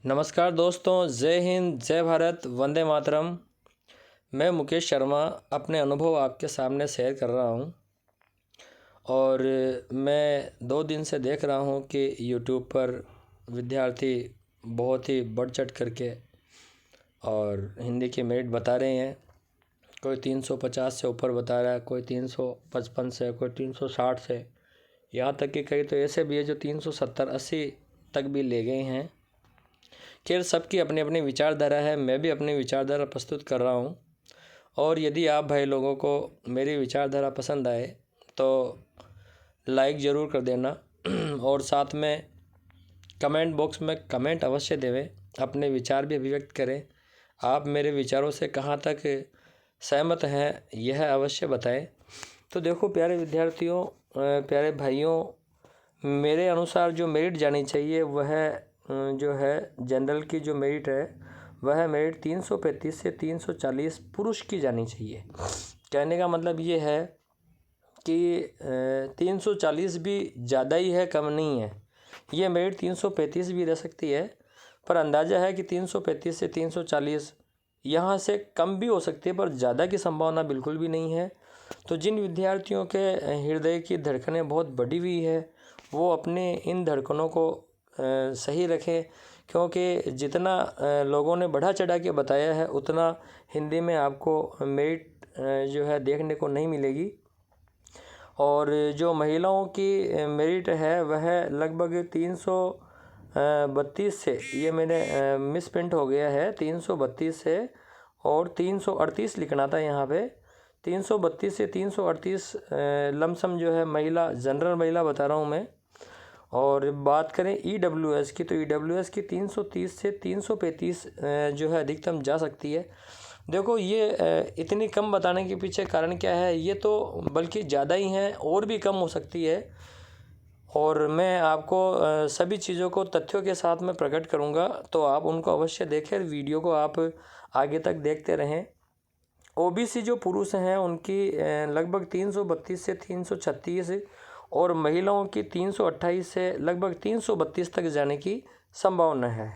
नमस्कार दोस्तों, जय हिंद, जय भारत, वंदे मातरम। मैं मुकेश शर्मा अपने अनुभव आपके सामने शेयर कर रहा हूँ। और मैं 2 दिन से देख रहा हूँ कि यूट्यूब पर विद्यार्थी बहुत ही बढ़ चढ़ करके और हिंदी की मेरिट बता रहे हैं। कोई 350 से ऊपर बता रहा है, कोई 355 से, कोई 360 से, यहाँ तक कि कई तो ऐसे भी है जो 370-80 तक भी ले गए हैं। खैर, सबकी अपनी अपनी विचारधारा है। मैं भी अपनी विचारधारा प्रस्तुत कर रहा हूँ। और यदि आप भाई लोगों को मेरी विचारधारा पसंद आए तो लाइक ज़रूर कर देना और साथ में कमेंट बॉक्स में कमेंट अवश्य देवें, अपने विचार भी अभिव्यक्त करें। आप मेरे विचारों से कहाँ तक सहमत हैं यह अवश्य बताएं। तो देखो प्यारे विद्यार्थियों, प्यारे भाइयों, मेरे अनुसार जो मेरिट जानी चाहिए वह जो है जनरल की जो मेरिट है वह मेरिट 335 से 340 पुरुष की जानी चाहिए। कहने का मतलब ये है कि 340 भी ज़्यादा ही है, कम नहीं है। ये मेरिट 335 भी रह सकती है, पर अंदाज़ा है कि 335 से 340 यहाँ से कम भी हो सकती है, पर ज़्यादा की संभावना बिल्कुल भी नहीं है। तो जिन विद्यार्थियों के हृदय की धड़कनें बहुत बढ़ी हुई है वो अपने इन धड़कनों को सही रखें, क्योंकि जितना लोगों ने बढ़ा चढ़ा के बताया है उतना हिंदी में आपको मेरिट जो है देखने को नहीं मिलेगी। और जो महिलाओं की मेरिट है वह लगभग 332 से, ये मैंने मिस प्रिंट हो गया है, 332 से और 338 लिखना था यहाँ पे। 332 से 338 लमसम जो है महिला, जनरल महिला बता रहा हूँ मैं। और बात करें ईडब्ल्यूएस की, तो ईडब्ल्यूएस की 330 से 335 जो है अधिकतम जा सकती है। देखो ये इतनी कम बताने के पीछे कारण क्या है, ये तो बल्कि ज़्यादा ही हैं, और भी कम हो सकती है। और मैं आपको सभी चीज़ों को तथ्यों के साथ में प्रकट करूँगा, तो आप उनको अवश्य देखें, वीडियो को आप आगे तक देखते रहें। ओबीसी जो पुरुष हैं उनकी लगभग 332 से 336 और महिलाओं की 328 से लगभग 332 तक जाने की संभावना है।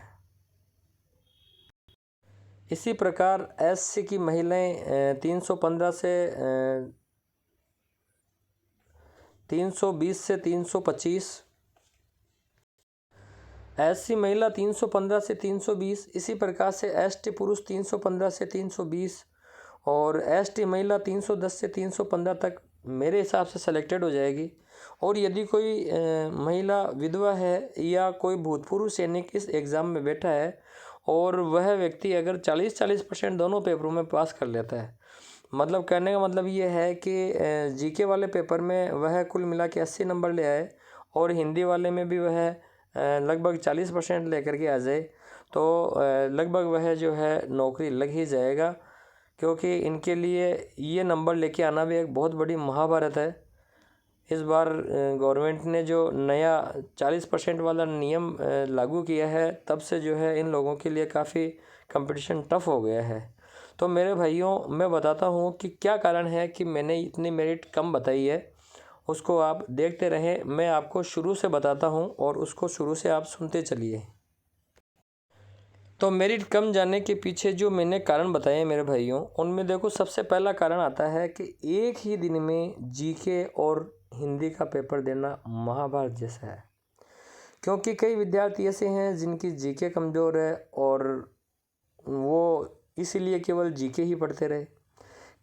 इसी प्रकार एससी की महिलाएं 315 से 320 से 325, एससी महिला 315 से 320। इसी प्रकार से एसटी पुरुष 315 से 320 और एसटी महिला 310 से 315 तक मेरे हिसाब से सेलेक्टेड हो जाएगी। और यदि कोई महिला विधवा है या कोई भूतपूर्व सैनिक इस एग्ज़ाम में बैठा है और वह व्यक्ति अगर 40% दोनों पेपरों में पास कर लेता है, मतलब कहने का मतलब ये है कि जीके वाले पेपर में वह कुल मिला के 80 नंबर ले आए और हिंदी वाले में भी वह लगभग 40% लेकर के आ जाए, तो लगभग वह जो है नौकरी लग ही जाएगा। क्योंकि इनके लिए ये नंबर लेके आना भी एक बहुत बड़ी महाभारत है। इस बार गवर्नमेंट ने जो नया 40% वाला नियम लागू किया है, तब से जो है इन लोगों के लिए काफ़ी कंपटीशन टफ हो गया है। तो मेरे भाइयों, मैं बताता हूँ कि क्या कारण है कि मैंने इतनी मेरिट कम बताई है। उसको आप देखते रहें, मैं आपको शुरू से बताता हूँ और उसको शुरू से आप सुनते चलिए। तो मेरिट कम जाने के पीछे जो मैंने कारण बताए मेरे भाइयों, उनमें देखो सबसे पहला कारण आता है कि एक ही दिन में जीके और हिंदी का पेपर देना महाभारत जैसा है। क्योंकि कई विद्यार्थी ऐसे हैं जिनकी जीके कमज़ोर है और वो इसीलिए केवल जीके ही पढ़ते रहे।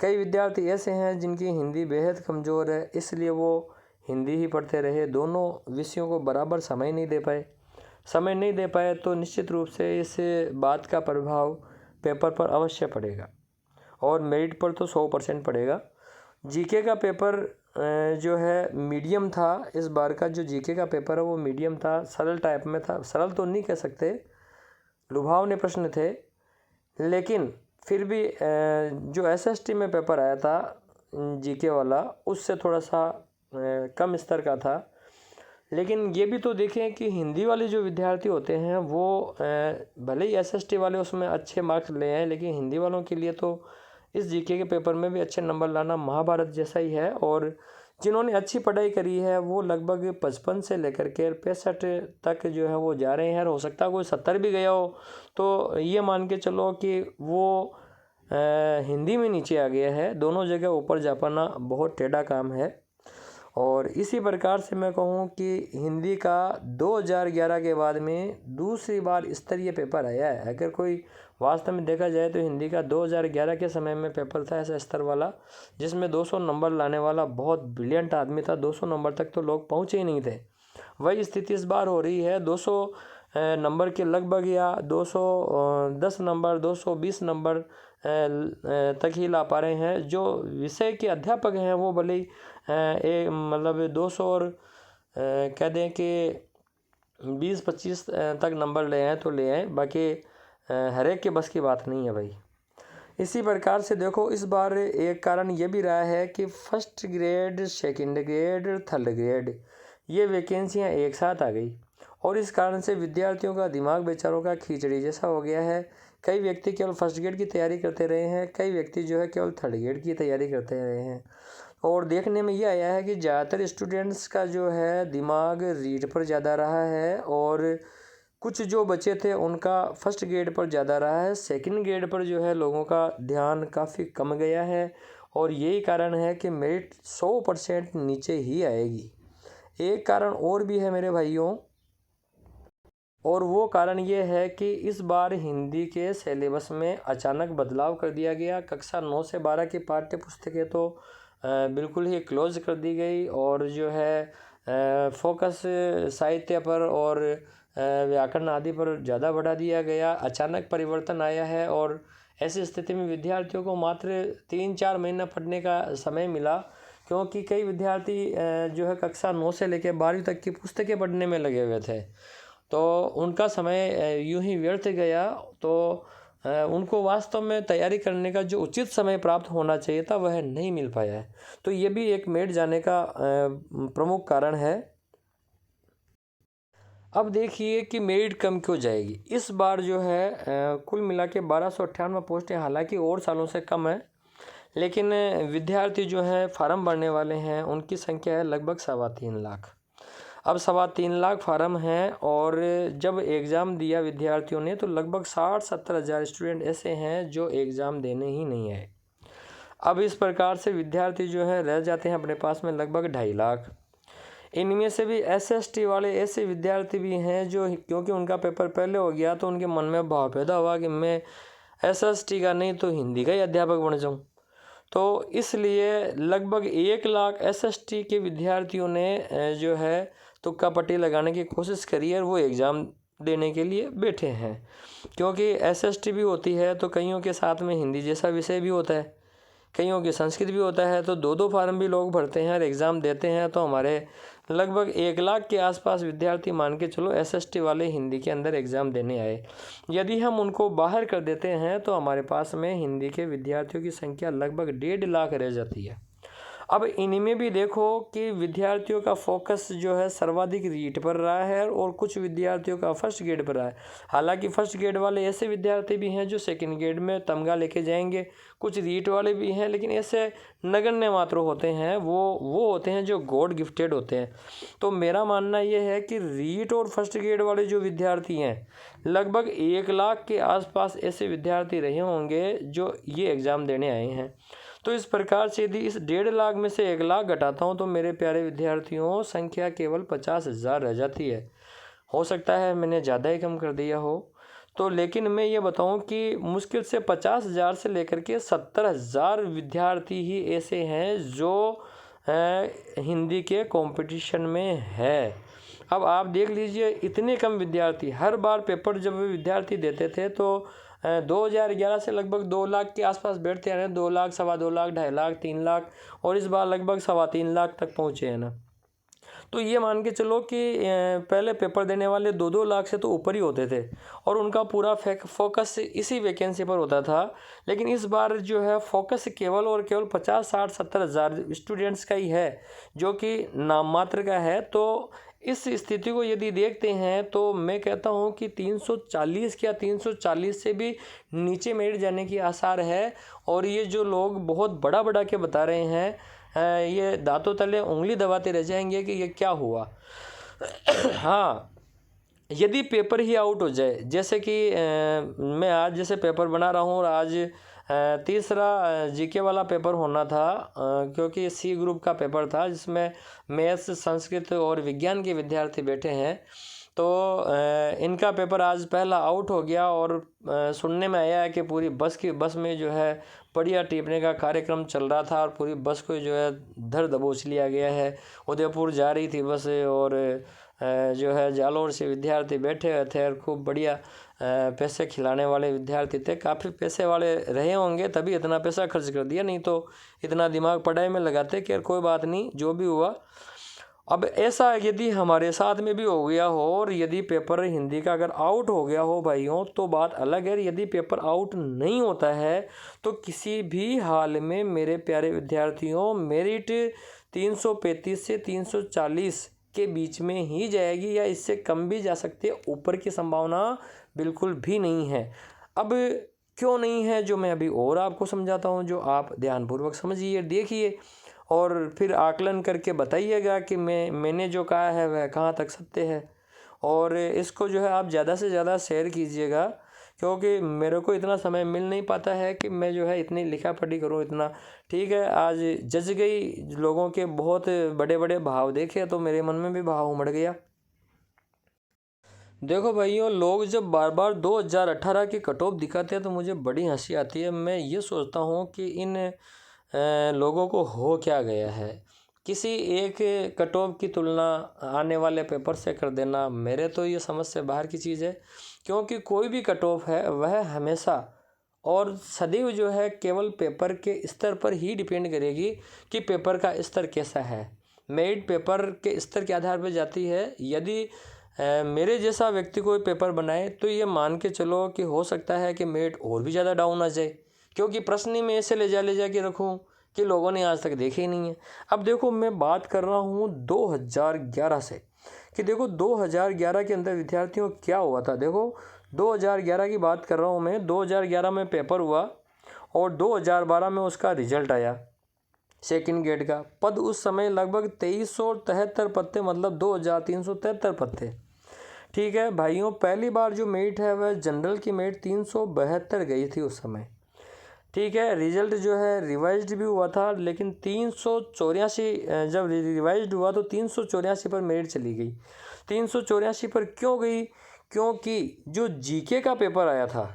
कई विद्यार्थी ऐसे हैं जिनकी हिंदी बेहद कमज़ोर है, इसलिए वो हिंदी ही पढ़ते रहे, दोनों विषयों को बराबर समय नहीं दे पाए तो निश्चित रूप से इस बात का प्रभाव पेपर पर अवश्य पड़ेगा और मेरिट पर तो 100% पड़ेगा। जीके का पेपर जो है मीडियम था। इस बार का जो जीके का पेपर है वो मीडियम था, सरल टाइप में था। सरल तो नहीं कह सकते, लुभावने प्रश्न थे, लेकिन फिर भी जो एसएसटी में पेपर आया था जीके वाला, उससे थोड़ा सा कम स्तर का था। लेकिन ये भी तो देखें कि हिंदी वाले जो विद्यार्थी होते हैं वो भले ही एसएसटी वाले उसमें अच्छे मार्क्स ले आए, लेकिन हिंदी वालों के लिए तो इस जीके के पेपर में भी अच्छे नंबर लाना महाभारत जैसा ही है। और जिन्होंने अच्छी पढ़ाई करी है वो लगभग 55 से लेकर के 65 तक जो है वो जा रहे हैं, और हो सकता है कोई 70 भी गया हो। तो ये मान के चलो कि वो हिंदी में नीचे आ गया है। दोनों जगह ऊपर जा पाना बहुत टेढ़ा काम है। और इसी प्रकार से मैं कहूँ कि हिंदी का 2011 के बाद में दूसरी बार स्तरीय पेपर आया है। अगर कोई वास्तव में देखा जाए तो हिंदी का 2011 के समय में पेपर था ऐसा स्तर वाला, जिसमें 200 नंबर लाने वाला बहुत ब्रिलियंट आदमी था। 200 नंबर तक तो लोग पहुँचे ही नहीं थे। वही स्थिति इस बार हो रही है। 200 नंबर के लगभग या 210 नंबर 220 नंबर तक ही ला पा रहे हैं। जो विषय के अध्यापक हैं वो भले ही मतलब 200 और कह दें कि 20-25 तक नंबर ले आए तो ले आए, बाकी हर एक के बस की बात नहीं है भाई। इसी प्रकार से देखो इस बार एक कारण ये भी रहा है कि first grade, second grade, third grade ये वैकेंसियाँ एक साथ आ गई, और इस कारण से विद्यार्थियों का दिमाग बेचारों का खिचड़ी जैसा हो गया है। कई व्यक्ति केवल फर्स्ट ग्रेड की तैयारी करते रहे हैं, कई व्यक्ति जो है केवल थर्ड ग्रेड की तैयारी करते रहे हैं। और देखने में ये आया है कि ज़्यादातर स्टूडेंट्स का जो है दिमाग रीड पर ज़्यादा रहा है, और कुछ जो बच्चे थे उनका फर्स्ट ग्रेड पर ज़्यादा रहा है। सेकंड ग्रेड पर जो है लोगों का ध्यान काफ़ी कम गया है, और यही कारण है कि मेरिट 100% नीचे ही आएगी। एक कारण और भी है मेरे भाइयों, और वो कारण ये है कि इस बार हिंदी के सिलेबस में अचानक बदलाव कर दिया गया। कक्षा 9 से 12 की पाठ्य पुस्तकें तो बिल्कुल ही क्लोज कर दी गई, और जो है फोकस साहित्य पर और व्याकरण आदि पर ज़्यादा बढ़ा दिया गया। अचानक परिवर्तन आया है, और ऐसी स्थिति में विद्यार्थियों को मात्र 3-4 महीना पढ़ने का समय मिला, क्योंकि कई विद्यार्थी जो है कक्षा 9 से लेकर 12वीं तक की पुस्तकें पढ़ने में लगे हुए थे, तो उनका समय यूं ही व्यर्थ गया। तो उनको वास्तव में तैयारी करने का जो उचित समय प्राप्त होना चाहिए था वह नहीं मिल पाया है। तो ये भी एक मेरिट जाने का प्रमुख कारण है। अब देखिए कि मेरिट कम क्यों जाएगी। इस बार जो है कुल मिला के 1298 पोस्टें हालांकि और सालों से कम है, लेकिन विद्यार्थी जो है फार्म भरने वाले हैं उनकी संख्या है लगभग 3.25 लाख। अब 3.25 लाख फार्म हैं, और जब एग्ज़ाम दिया विद्यार्थियों ने तो लगभग 60-70 हज़ार स्टूडेंट ऐसे हैं जो एग्ज़ाम देने ही नहीं आए। अब इस प्रकार से विद्यार्थी जो है रह जाते हैं अपने पास में लगभग 2.5 लाख। इनमें से भी SST वाले ऐसे विद्यार्थी भी हैं जो क्योंकि उनका पेपर पहले हो गया तो उनके मन में भाव पैदा हुआ कि मैं SST का नहीं तो हिंदी का ही अध्यापक बन जाऊँ। तो इसलिए लगभग 1 लाख SST के विद्यार्थियों ने जो है तुक्का पट्टी लगाने की कोशिश करी है, और वो एग्ज़ाम देने के लिए बैठे हैं। क्योंकि SST भी होती है तो कईयों के साथ में हिंदी जैसा विषय भी होता है, कईयों की संस्कृत भी होता है, तो 2-2 फार्म भी लोग भरते हैं और एग्ज़ाम देते हैं। तो हमारे लगभग 1 लाख के आसपास विद्यार्थी मान के चलो SST वाले हिंदी के अंदर एग्ज़ाम देने आए। यदि हम उनको बाहर कर देते हैं तो हमारे पास में हिंदी के विद्यार्थियों की संख्या लगभग 1.5 लाख रह जाती है। अब इनमें भी देखो कि विद्यार्थियों का फोकस जो है सर्वाधिक रीट पर रहा है, और कुछ विद्यार्थियों का फर्स्ट ग्रेड पर रहा है। हालांकि फर्स्ट ग्रेड वाले ऐसे विद्यार्थी भी हैं जो सेकंड ग्रेड में तमगा लेके जाएंगे, कुछ रीट वाले भी हैं, लेकिन ऐसे नगण्य मात्र होते हैं, वो होते हैं जो गॉड गिफ्टेड होते हैं। तो मेरा मानना ये है कि रीट और फर्स्ट ग्रेड वाले जो विद्यार्थी हैं लगभग 1 लाख के आसपास ऐसे विद्यार्थी रहे होंगे जो ये एग्ज़ाम देने आए हैं। तो इस प्रकार से यदि इस 1.5 लाख में से 1 लाख घटाता हूँ तो मेरे प्यारे विद्यार्थियों संख्या केवल 50,000 रह जाती है। हो सकता है मैंने ज़्यादा ही कम कर दिया हो, तो लेकिन मैं ये बताऊं कि मुश्किल से 50,000 से लेकर के 70,000 विद्यार्थी ही ऐसे हैं जो हिंदी के कंपटीशन में है। अब आप देख लीजिए इतने कम विद्यार्थी, हर बार पेपर जब विद्यार्थी देते थे तो 2011 से लगभग 2 लाख के आसपास बैठते हैं, 2 लाख, 2.25 लाख, 2.5 लाख, 3 लाख, और इस बार लगभग 3.25 लाख तक पहुँचे हैं ना। तो ये मान के चलो कि पहले पेपर देने वाले 2-2 लाख से तो ऊपर ही होते थे, और उनका पूरा फोकस इसी वैकेंसी पर होता था। लेकिन इस बार जो है फोकस केवल और केवल 50, 60, 70 हज़ार स्टूडेंट्स का ही है, जो कि नाम मात्र का है। तो इस स्थिति को यदि देखते हैं तो मैं कहता हूं कि 340 या 340 से भी नीचे मेरिट जाने की आसार है। और ये जो लोग बहुत बड़ा बड़ा के बता रहे हैं ये दांतों तले उंगली दबाते रह जाएंगे कि ये क्या हुआ। हाँ, यदि पेपर ही आउट हो जाए, जैसे कि मैं आज जैसे पेपर बना रहा हूँ और आज तीसरा जीके वाला पेपर होना था, क्योंकि सी ग्रुप का पेपर था जिसमें मैथ्स, संस्कृत और विज्ञान के विद्यार्थी बैठे हैं। तो इनका पेपर आज पहला आउट हो गया और सुनने में आया है कि पूरी बस में जो है बढ़िया टीपने का कार्यक्रम चल रहा था और पूरी बस को जो है धर दबोच लिया गया है। उदयपुर जा रही थी बस और जो है जालौर से विद्यार्थी बैठे हुए थे और खूब बढ़िया पैसे खिलाने वाले विद्यार्थी थे। काफ़ी पैसे वाले रहे होंगे तभी इतना पैसा खर्च कर दिया, नहीं तो इतना दिमाग पढ़ाई में लगाते कि यार कोई बात नहीं जो भी हुआ। अब ऐसा यदि हमारे साथ में भी हो गया हो और यदि पेपर हिंदी का अगर आउट हो गया हो भाइयों तो बात अलग है। यदि पेपर आउट नहीं होता है तो किसी भी हाल में मेरे प्यारे विद्यार्थियों मेरिट 335 से 340 के बीच में ही जाएगी या इससे कम भी जा सकती है, ऊपर की संभावना बिल्कुल भी नहीं है। अब क्यों नहीं है जो मैं अभी और आपको समझाता हूँ, जो आप ध्यानपूर्वक समझिए, देखिए और फिर आकलन करके बताइएगा कि मैंने जो कहा है वह कहाँ तक सत्य है। और इसको जो है आप ज़्यादा से ज़्यादा शेयर कीजिएगा, क्योंकि मेरे को इतना समय मिल नहीं पाता है कि मैं जो है इतनी लिखा पढ़ी करूँ इतना। ठीक है, आज जज गई लोगों के बहुत बड़े बड़े भाव देखे तो मेरे मन में भी भाव उमड़ गया। देखो भाइयों, लोग जब बार बार 2018 की कट ऑफ दिखाते हैं तो मुझे बड़ी हंसी आती है। मैं ये सोचता हूँ कि इन लोगों को हो क्या गया है। किसी एक कट ऑफ की तुलना आने वाले पेपर से कर देना मेरे तो ये समझ से बाहर की चीज़ है, क्योंकि कोई भी कट ऑफ है वह हमेशा और सदैव जो है केवल पेपर के स्तर पर ही डिपेंड करेगी कि पेपर का स्तर कैसा है। मेरिट पेपर के स्तर के आधार पर जाती है। यदि मेरे जैसा व्यक्ति कोई पेपर बनाए तो ये मान के चलो कि हो सकता है कि मेरिट और भी ज़्यादा डाउन आ जाए, क्योंकि प्रश्न ही मैं ऐसे ले जा के रखूँ कि लोगों ने आज तक देखे ही नहीं है। अब देखो मैं बात कर रहा हूँ 2011 से, कि देखो 2011 के अंदर विद्यार्थियों क्या हुआ था। देखो 2011 की बात कर रहा हूँ मैं। 2011 में पेपर हुआ और 2012 में उसका रिजल्ट आया। सेकंड ग्रेड का पद उस समय लगभग 2373 पद थे, मतलब 2373 पद थे। ठीक है भाइयों, पहली बार जो मेरिट है वह जनरल की मेरिट 372 गई थी उस समय। ठीक है, रिजल्ट जो है रिवाइज्ड भी हुआ था, लेकिन 384 जब रिवाइज्ड हुआ तो 384 पर मेरिट चली गई। 384 पर क्यों गई? क्योंकि जो जीके का पेपर आया था,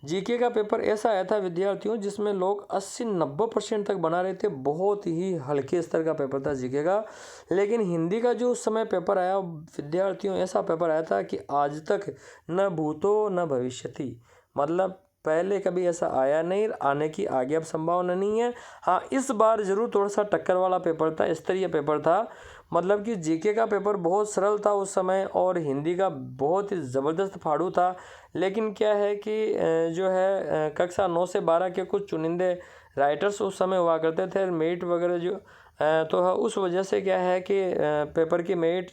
जीके का पेपर ऐसा आया था विद्यार्थियों जिसमें लोग 80-90% तक बना रहे थे। बहुत ही हल्के स्तर का पेपर था जीके का। लेकिन हिंदी का जो उस समय पेपर आया विद्यार्थियों, ऐसा पेपर आया था कि आज तक न भूतो न भविष्यति, मतलब पहले कभी ऐसा आया नहीं, आने की आगे अब संभावना नहीं है। हाँ, इस बार ज़रूर थोड़ा सा टक्कर वाला पेपर था, स्तरीय पेपर था। मतलब कि जीके का पेपर बहुत सरल था उस समय और हिंदी का बहुत ही ज़बरदस्त फाड़ू था। लेकिन क्या है कि जो है कक्षा 9 से 12 के कुछ चुनिंदे राइटर्स उस समय हुआ करते थे, मेरिट वगैरह जो तो उस वजह से क्या है कि पेपर की मेरिट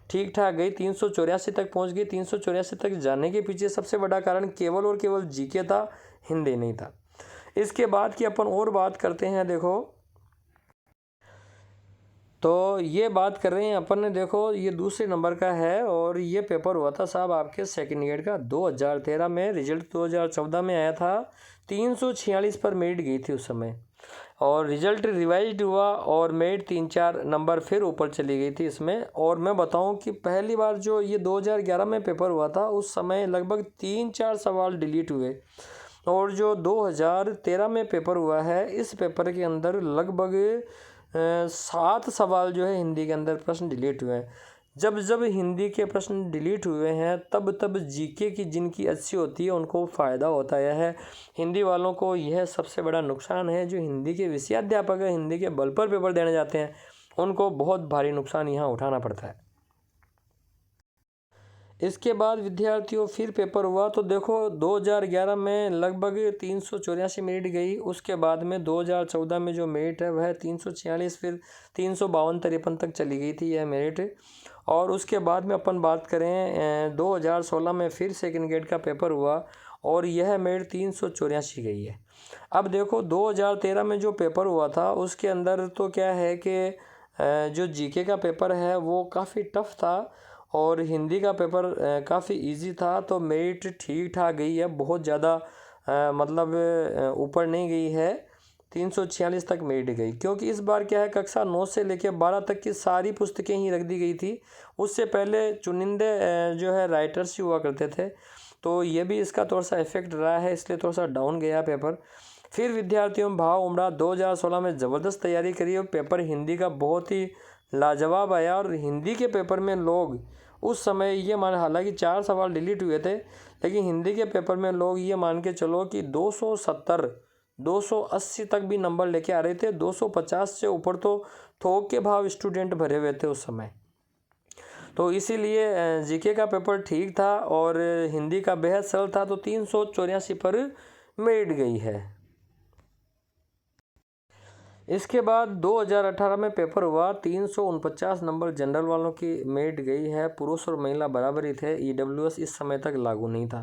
ठीक ठाक गई, 384 तक पहुंच गई। 384 तक जाने के पीछे सबसे बड़ा कारण केवल और केवल जीके था, हिंदी नहीं था। इसके बाद की अपन और बात करते हैं। देखो तो ये बात कर रहे हैं अपन ने, देखो ये दूसरे नंबर का है और ये पेपर हुआ था साहब आपके सेकंड ग्रेड का 2013 में। रिजल्ट 2014 में आया था। 346 पर मेरिट गई थी उस समय और रिजल्ट रिवाइज्ड हुआ और मेरिट 3-4 नंबर फिर ऊपर चली गई थी इसमें। और मैं बताऊं कि पहली बार जो ये 2011 में पेपर हुआ था उस समय लगभग 3-4 सवाल डिलीट हुए, और जो 2013 में पेपर हुआ है इस पेपर के अंदर लगभग 7 सवाल जो है हिंदी के अंदर प्रश्न डिलीट हुए हैं। जब जब हिंदी के प्रश्न डिलीट हुए हैं तब तब जीके की जिनकी अच्छी होती है उनको फ़ायदा होता है। हिंदी वालों को यह सबसे बड़ा नुकसान है। जो हिंदी के विषयाध्यापक है, हिंदी के बल पर पेपर देने जाते हैं, उनको बहुत भारी नुकसान यहाँ उठाना पड़ता है। इसके बाद विद्यार्थियों फिर पेपर हुआ तो देखो 2011 में लगभग 384 मेरिट गई। उसके बाद में 2014 में जो मेरिट है वह 346 फिर 352-53 तक चली गई थी यह मेरिट। और उसके बाद में अपन बात करें 2016 में फिर सेकंड ग्रेड का पेपर हुआ और यह मेरिट 384 गई है। अब देखो 2013 में जो पेपर हुआ था उसके अंदर तो क्या है कि जो जीके का पेपर है वो काफ़ी टफ था और हिंदी का पेपर काफ़ी इजी था, तो मेरिट ठीक ठाक गई है, बहुत ज़्यादा मतलब ऊपर नहीं गई है, 346 तक मेरिट गई। क्योंकि इस बार क्या है कक्षा 9 से लेकर 12 तक की सारी पुस्तकें ही रख दी गई थी। उससे पहले चुनिंदे जो है राइटर्स ही हुआ करते थे, तो ये भी इसका थोड़ा सा इफेक्ट रहा है, इसलिए थोड़ा सा डाउन गया पेपर। फिर विद्यार्थियों में भाव उमड़ा, 2016 में ज़बरदस्त तैयारी करी और पेपर हिंदी का बहुत ही लाजवाब आया। और हिंदी के पेपर में लोग उस समय ये मान, हालांकि 4 सवाल डिलीट हुए थे, लेकिन हिंदी के पेपर में लोग ये मान के चलो कि 270 280 तक भी नंबर लेके आ रहे थे। 250 से ऊपर तो थोक के भाव स्टूडेंट भरे हुए थे उस समय। तो इसीलिए जीके का पेपर ठीक था और हिंदी का बेहद सरल था, तो 384 पर मेरिट गई है। इसके बाद 2018 में पेपर हुआ, 349 नंबर जनरल वालों की मेरिट गई है। पुरुष और महिला बराबर ही थे। ईडब्ल्यूएस इस समय तक लागू नहीं था,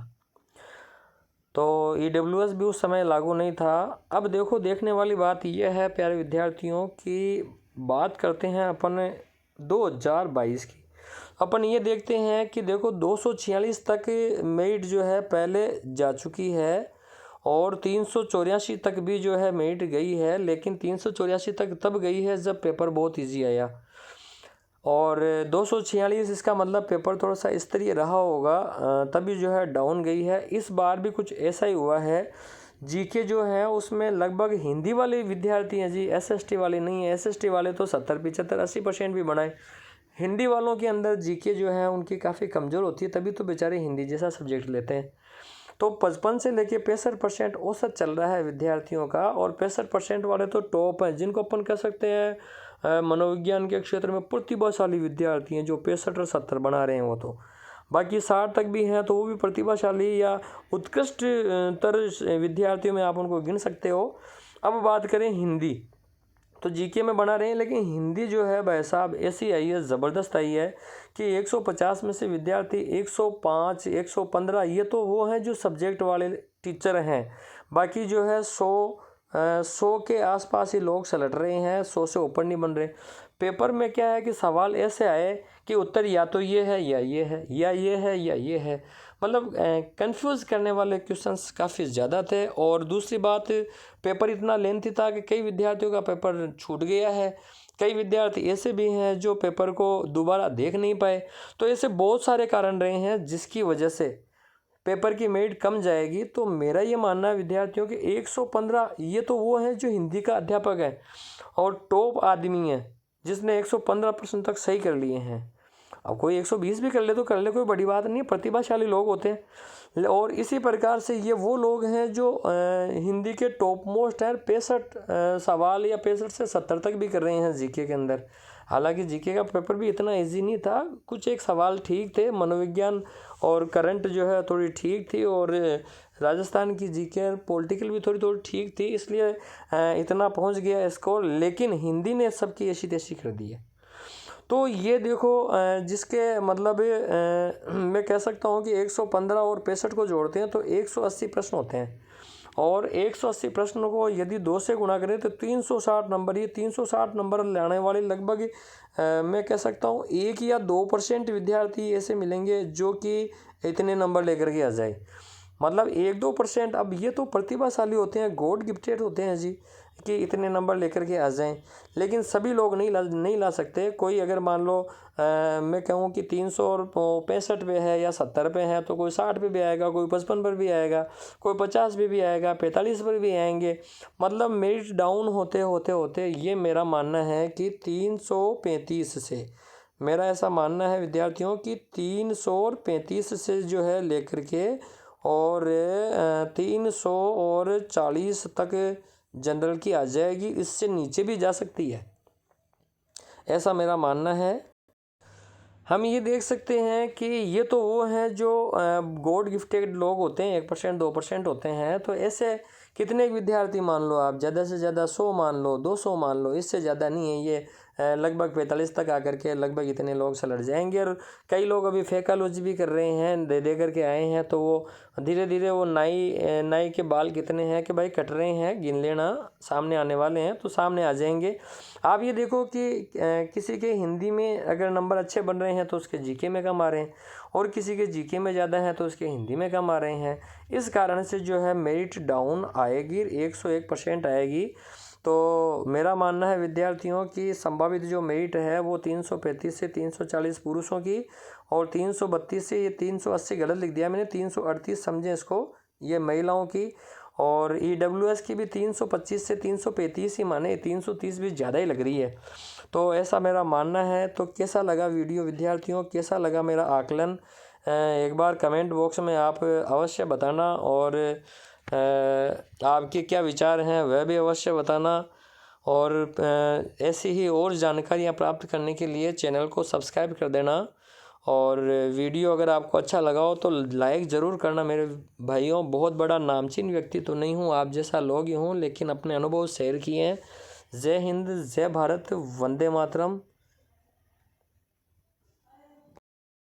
तो ईडब्ल्यूएस भी उस समय लागू नहीं था। अब देखो देखने वाली बात यह है प्यारे विद्यार्थियों की, बात करते हैं अपन 2022 की। अपन ये देखते हैं कि देखो 246 तक मेरिट जो है पहले जा चुकी है और 384 तक भी जो है मेरिट गई है, लेकिन 384 तक तब गई है जब पेपर बहुत इजी आया। और 246 इसका मतलब पेपर थोड़ा सा स्तरीय रहा होगा, तभी जो है डाउन गई है। इस बार भी कुछ ऐसा ही हुआ है। जीके जो है उसमें लगभग हिंदी वाले विद्यार्थी हैं जी, एसएसटी वाले नहीं है। एसएसटी वाले तो 70, 75, 80% भी बनाए। हिंदी वालों के अंदर जीके जो है उनकी काफ़ी कमज़ोर होती है, तभी तो बेचारे हिंदी जैसा सब्जेक्ट लेते हैं। तो 55 से लेके 65% औसत चल रहा है विद्यार्थियों का, और 65% वाले तो टॉप हैं, जिनको अपन कह सकते हैं मनोविज्ञान के क्षेत्र में प्रतिभाशाली विद्यार्थी हैं, जो 65 और 70 बना रहे हैं। वो तो बाकी 60 तक भी हैं, तो वो भी प्रतिभाशाली या उत्कृष्ट तर विद्यार्थियों में आप उनको गिन सकते हो। अब बात करें हिंदी, तो जीके में बना रहे हैं, लेकिन हिंदी जो है भाई साहब ऐसी आई है, ज़बरदस्त आई है कि 150 में से विद्यार्थी 105, 115 ये तो वो हैं जो सब्जेक्ट वाले टीचर हैं। बाकी जो है 100 के आसपास ही लोग सलट रहे हैं, 100 से ऊपर नहीं बन रहे। पेपर में क्या है कि सवाल ऐसे आए कि उत्तर या तो ये है या ये है या ये है या ये है, मतलब कंफ्यूज करने वाले क्वेश्चंस काफ़ी ज़्यादा थे। और दूसरी बात, पेपर इतना लेंथी था कि कई विद्यार्थियों का पेपर छूट गया है। कई विद्यार्थी ऐसे भी हैं जो पेपर को दोबारा देख नहीं पाए। तो ऐसे बहुत सारे कारण रहे हैं जिसकी वजह से पेपर की मेरिट कम जाएगी। तो मेरा ये मानना है विद्यार्थियों के 115 ये तो वो हैं जो हिंदी का अध्यापक है और टॉप आदमी है, जिसने 115% तक सही कर लिए हैं। अब कोई 120 भी कर ले तो कर ले, कोई बड़ी बात नहीं, प्रतिभाशाली लोग होते हैं। और इसी प्रकार से ये वो लोग हैं जो हिंदी के टॉप मोस्ट हैं, 65 सवाल या 65 से 70 तक भी कर रहे हैं जीके के अंदर। हालांकि जीके का पेपर भी इतना इजी नहीं था, कुछ एक सवाल ठीक थे, मनोविज्ञान और करंट जो है थोड़ी ठीक थी, और राजस्थान की जीके पॉलिटिकल भी थोड़ी थोड़ी ठीक थी, इसलिए इतना पहुंच गया स्कोर। लेकिन हिंदी ने सबकी ऐसी तैसी कर दी है। तो ये देखो जिसके मतलब मैं कह सकता हूँ कि 115 और 65 को जोड़ते हैं तो 180 प्रश्न होते हैं, और 180 प्रश्नों को यदि 2 से गुणा करें तो 360 नंबर। ये 360 नंबर लाने वाले लगभग मैं कह सकता हूँ 1 या 2% विद्यार्थी ऐसे मिलेंगे जो कि इतने नंबर लेकर के आ जाए, मतलब 1-2%। अब ये तो प्रतिभाशाली होते हैं, गॉड गिफ्टेड होते हैं जी, कि इतने नंबर लेकर के आ जाएं। लेकिन सभी लोग नहीं ला सकते। कोई अगर मान लो मैं कहूँ कि 365 पे है या 70 पे है, तो कोई 60 पे भी आएगा, कोई 55 पर भी आएगा, कोई 50 पे भी आएगा, 45 पर भी आएंगे। मतलब मेरिट डाउन होते होते होते ये मेरा मानना है कि 335 से, मेरा ऐसा मानना है विद्यार्थियों की 335 से जो है लेकर के और 340 तक जनरल की आ जाएगी, इससे नीचे भी जा सकती है, ऐसा मेरा मानना है। हम ये देख सकते हैं कि ये तो वो हैं जो गॉड गिफ्टेड लोग होते हैं, 1% 2% होते हैं। तो ऐसे कितने विद्यार्थी मान लो आप, ज़्यादा से ज़्यादा 100 मान लो, 200 मान लो, इससे ज़्यादा नहीं है। ये लगभग 45 तक आकर के लगभग इतने लोग सलट जाएंगे। और कई लोग अभी फेकालॉजी भी कर रहे हैं, दे करके आए हैं। तो वो धीरे धीरे वो नाई के बाल कितने हैं कि भाई कट रहे हैं, गिन लेना, सामने आने वाले हैं तो सामने आ जाएंगे। आप ये देखो कि किसी के हिंदी में अगर नंबर अच्छे बन रहे हैं तो उसके जीके में कम आ रहे हैं, और किसी के जीके में ज़्यादा है तो उसके हिंदी में कम आ रहे हैं। इस कारण से जो है मेरिट डाउन आएगी, 101% आएगी। तो मेरा मानना है विद्यार्थियों की संभावित जो मेरिट है वो 335 से 340 पुरुषों की, और 332 से, ये 380 गलत लिख दिया मैंने, 338 समझें इसको, ये महिलाओं की। और EWS की भी 325 से 335 ही माने, 330 भी ज़्यादा ही लग रही है। तो ऐसा मेरा मानना है। तो कैसा लगा वीडियो विद्यार्थियों, कैसा लगा मेरा आकलन, एक बार कमेंट बॉक्स में आप अवश्य बताना, और आपके क्या विचार हैं वह भी अवश्य बताना। और ऐसी ही और जानकारियाँ प्राप्त करने के लिए चैनल को सब्सक्राइब कर देना। और वीडियो अगर आपको अच्छा लगा हो तो लाइक ज़रूर करना मेरे भाइयों। बहुत बड़ा नामचीन व्यक्ति तो नहीं हूँ, आप जैसा लोग ही हूँ, लेकिन अपने अनुभव शेयर किए हैं। जय हिंद, जय भारत, वंदे मातरम।